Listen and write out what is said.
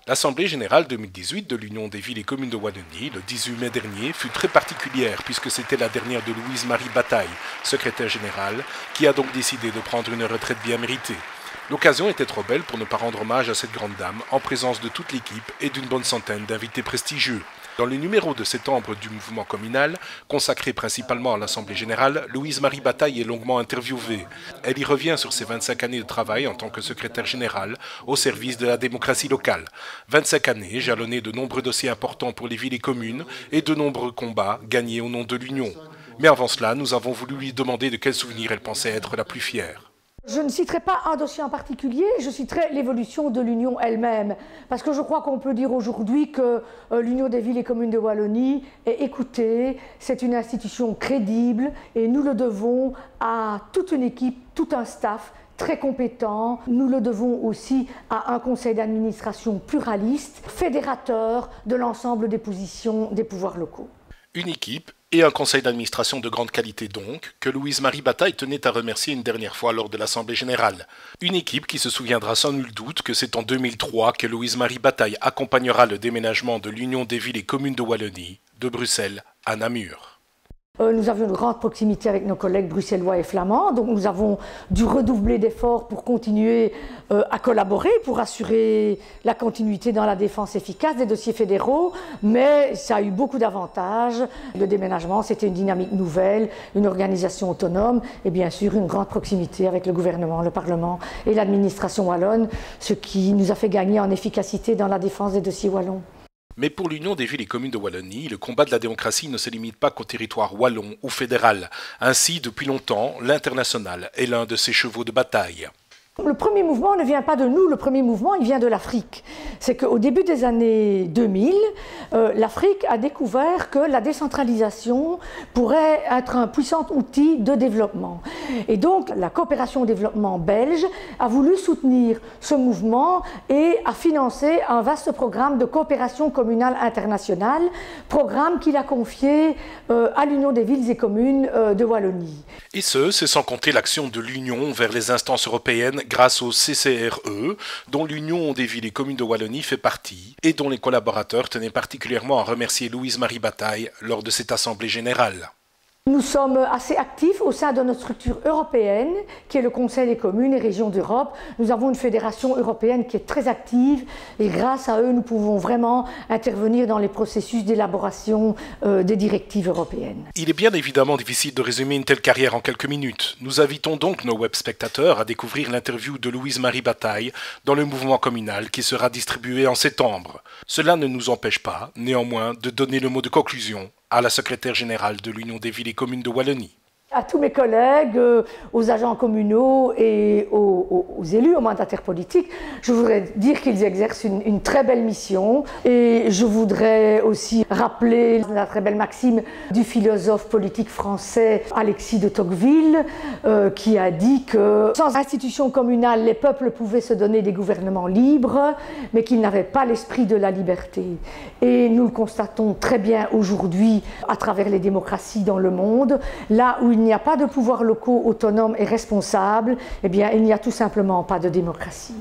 L'Assemblée générale 2018 de l'Union des villes et communes de Wallonie, le 18 mai dernier, fut très particulière puisque c'était la dernière de Louise-Marie Bataille, secrétaire générale, qui a donc décidé de prendre une retraite bien méritée. L'occasion était trop belle pour ne pas rendre hommage à cette grande dame en présence de toute l'équipe et d'une bonne centaine d'invités prestigieux. Dans le numéro de septembre du mouvement communal, consacré principalement à l'Assemblée générale, Louise-Marie Bataille est longuement interviewée. Elle y revient sur ses 25 années de travail en tant que secrétaire générale au service de la démocratie locale. 25 années jalonnées de nombreux dossiers importants pour les villes et communes et de nombreux combats gagnés au nom de l'Union. Mais avant cela, nous avons voulu lui demander de quel souvenir elle pensait être la plus fière. Je ne citerai pas un dossier en particulier, je citerai l'évolution de l'Union elle-même. Parce que je crois qu'on peut dire aujourd'hui que l'Union des villes et communes de Wallonie est écoutée, c'est une institution crédible et nous le devons à toute une équipe, tout un staff très compétent. Nous le devons aussi à un conseil d'administration pluraliste, fédérateur de l'ensemble des positions des pouvoirs locaux. Une équipe et un conseil d'administration de grande qualité donc, que Louise-Marie Bataille tenait à remercier une dernière fois lors de l'Assemblée générale. Une équipe qui se souviendra sans nul doute que c'est en 2003 que Louise-Marie Bataille accompagnera le déménagement de l'Union des villes et communes de Wallonie, de Bruxelles à Namur. Nous avions une grande proximité avec nos collègues bruxellois et flamands, donc nous avons dû redoubler d'efforts pour continuer à collaborer, pour assurer la continuité dans la défense efficace des dossiers fédéraux, mais ça a eu beaucoup d'avantages. Le déménagement, c'était une dynamique nouvelle, une organisation autonome et bien sûr une grande proximité avec le gouvernement, le Parlement et l'administration wallonne, ce qui nous a fait gagner en efficacité dans la défense des dossiers wallons. Mais pour l'Union des villes et communes de Wallonie, le combat de la démocratie ne se limite pas qu'au territoire wallon ou fédéral. Ainsi, depuis longtemps, l'international est l'un de ses chevaux de bataille. Le premier mouvement ne vient pas de nous, le premier mouvement il vient de l'Afrique. C'est qu'au début des années 2000, l'Afrique a découvert que la décentralisation pourrait être un puissant outil de développement. Et donc la coopération au développement belge a voulu soutenir ce mouvement et a financé un vaste programme de coopération communale internationale, programme qu'il a confié à l'Union des villes et communes de Wallonie. Et ce, c'est sans compter l'action de l'Union vers les instances européennes grâce au CCRE, dont l'Union des villes et communes de Wallonie fait partie, et dont les collaborateurs tenaient particulièrement à remercier Louise-Marie Bataille lors de cette assemblée générale. Nous sommes assez actifs au sein de notre structure européenne, qui est le Conseil des communes et régions d'Europe. Nous avons une fédération européenne qui est très active et grâce à eux, nous pouvons vraiment intervenir dans les processus d'élaboration des directives européennes. Il est bien évidemment difficile de résumer une telle carrière en quelques minutes. Nous invitons donc nos web spectateurs à découvrir l'interview de Louise-Marie Bataille dans le mouvement communal qui sera distribué en septembre. Cela ne nous empêche pas, néanmoins, de donner le mot de conclusion à la secrétaire générale de l'Union des villes et communes de Wallonie. À tous mes collègues, aux agents communaux et aux élus, aux mandataires politiques, je voudrais dire qu'ils exercent une très belle mission et je voudrais aussi rappeler la très belle maxime du philosophe politique français Alexis de Tocqueville qui a dit que sans institution communale, les peuples pouvaient se donner des gouvernements libres mais qu'ils n'avaient pas l'esprit de la liberté. Et nous le constatons très bien aujourd'hui à travers les démocraties dans le monde, là où il n'y a pas de pouvoirs locaux autonomes et responsables, eh bien, il n'y a tout simplement pas de démocratie.